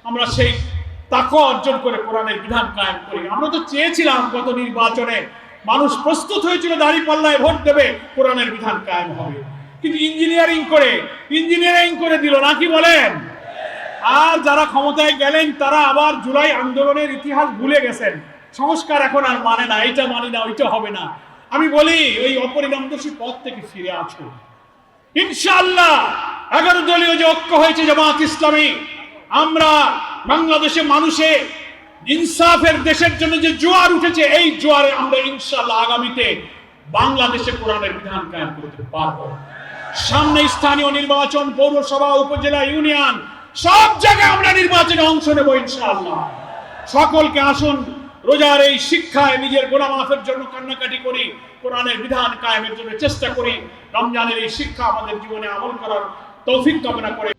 আমরা সেই তাকওয়া অর্জন করে কোরআনের বিধান কায়েম করি। আমরা তো চেয়েছিলাম গত নির্বাচনে, মানুষ প্রস্তুত হয়েছিল দাঁড়িপাল্লায় ভোট দেবে, কোরআনের বিধান কায়েম হবে, কিন্তু ইঞ্জিনিয়ারিং করে দিল নাকি বলেন? আর যারা ক্ষমতায় গেলেন তারা আবার জুলাই আন্দোলনের ইতিহাস ভুলে গেছেন, সংস্কার এখন আর মানে না, এটা মানি না, ওইটা হবে না। আমি বলি ওই অপরিণামদর্শী পথ থেকে ফিরে আসো ইনশাআল্লাহ। 11 দলীয় যে ঐক্য হয়েছে জামাত ইসলামী, আমরা বাংলাদেশে মানুষের ইনসাফের দেশের জন্য যে জোয়ার উঠেছে, এই জোয়ারে আমরা ইনশাআল্লাহ আগামীতে বাংলাদেশে কোরআনের বিধান কায়েম করতে পারবো। সামনে স্থানীয় নির্বাচন, পৌরসভা, উপজেলা, ইউনিয়ন, সব জায়গায় আমরা নির্বাচনে অংশ নেব ইনশাআল্লাহ। সকলকে আসুন রোজার এই শিক্ষায় নিজের গুনাহ মাফের জন্য কান্নাকাটি করি, কোরআনের বিধান কায়েমের জন্য চেষ্টা করি, রমজানের এই শিক্ষা আমাদের জীবনে আমল করার তৌফিক কামনা করে